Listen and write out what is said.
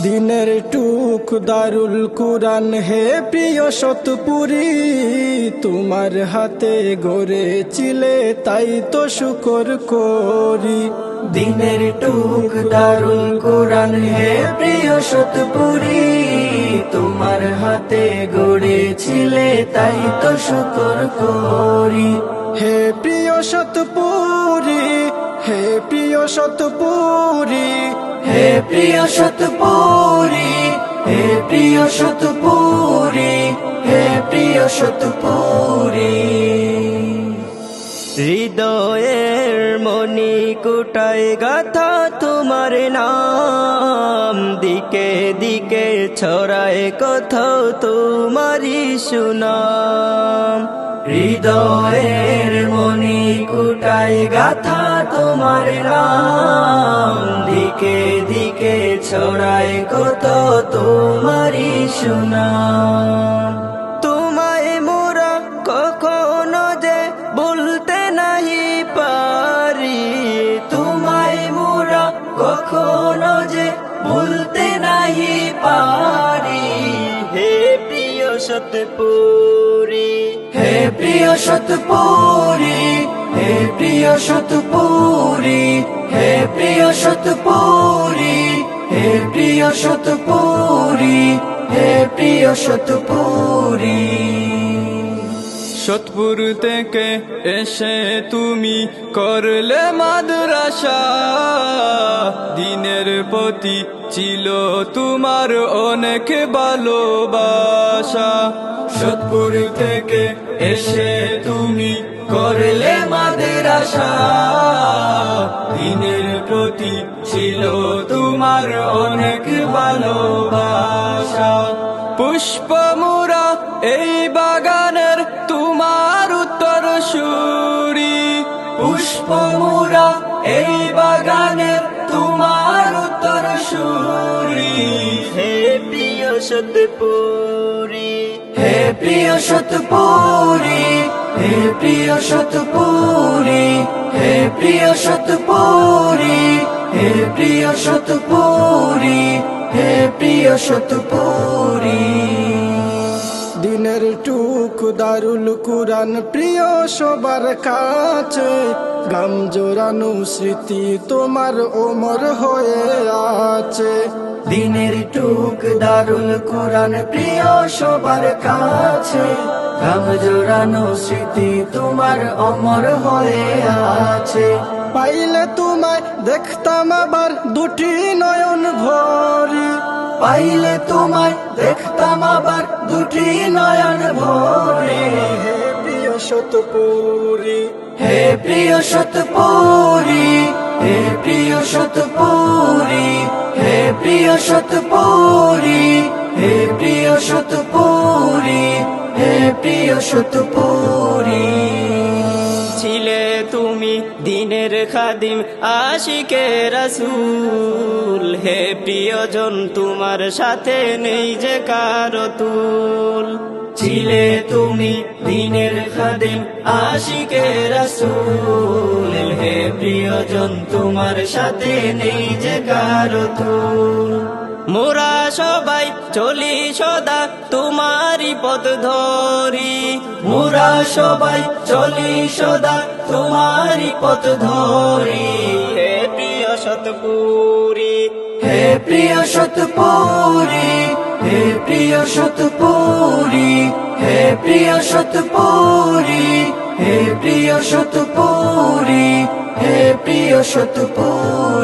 দিনের টুক দারুল কুরআন হে প্রিয় শতপুরী, তোমার হাতে গড়েছিলে তাই তো শুকর করি। দিনের টুক দারুল কুরআন হে প্রিয় শতপুরী, তোমার হাতে গড়েছিলে তাই তো শুকর করি। হে প্রিয় শতপুরী, হে প্রিয় শতপুরী, হে প্রিয় শতপুরী, হে প্রিয় শতপুরী, হে প্রিয় শতপুরী। হৃদয়ের মনি কুটায় গাথা তোমার নাম, দিকে দিকে ছড়ায় কোথাও তোমারি সুনাম। হৃদয়ের মনি কুটায় গাথা তোমার নাম, দিকে দিকে ছড়ায় কোথাও তোমারি সুনাম। তোমায় মোরা কখনো যে বলতে নাহি পারি, তোমায় মোরা কখনো যে বলতে নাহি পারি। হে প্রিয় শতপুরী, হে প্রিয় শতপুরী, হে প্রিয় শতপুরী, হে প্রিয় শতপুরী, হে প্রিয় শতপুরী, হে প্রিয় শতপুরী। শতপুর থেকে এসে তুমি করলে মাদ্রাসা, দিনের প্রতি ছিল তোমার অনেক ভালোবাসা। শতপুর থেকে এসে তুমি করলে মাদ্রাসা, দিনের প্রতি ছিল তোমার অনেক ভালোবাসা। পুষ্প মোরা এই বাগানের তোমার উত্তর সুরি, পুষ্প মোরা এই বাগানের তোমার উত্তর সুরি। হে প্রিয় শতপুরী, হে প্রিয় শতপুরী, হে প্রিয় শতপুরী, হে প্রিয় শতপুরী, হে প্রিয় শতপুরী, হে প্রিয় শতপুরী। দিনের টুক দারুল কুরআন প্রিয় সবার কাছে, গাম জোরানো স্মৃতি তোমার ওমর হয়ে আছে। দিনের টুক দারুল কুরআন প্রিয় সবার কাছে, গাম জোরানো স্মৃতি তোমার অমর হয়ে আছে। পাইলে তোমায় দেখতাম আবার দুটি নয়ন ভরি, পাইলে তোমায় দেখতাম আবার দুটি নয়ন ভরে। হে প্রিয় শতপুরী, হে প্রিয় শতপুরী, হে প্রিয় শতপুরী, হে প্রিয় শতপুরী, হে প্রিয় শতপুরী, হে প্রিয় শতপুরী। ছিলে তুমি দিনের খাদিম আশিকে রাসূল, হে প্রিয়জন তোমার সাথে নেই যে কারো তুল। ছিলে তুমি দিনের খাদিম আশিকে রাসূল, হে প্রিয়জন তোমার সাথে নেই যে কারো তুল। মোরা সবাই চলি সদা তোমারি পথ ধরি, মোরা সবাই চলি সদা তোমারি পথ ধরি। হে প্রিয় শতপুরী, হে প্রিয় শতপুরী, হে প্রিয় শতপুরী, হে প্রিয় শতপুরী, হে প্রিয় শতপুরী, হে প্রিয় শতপুরী।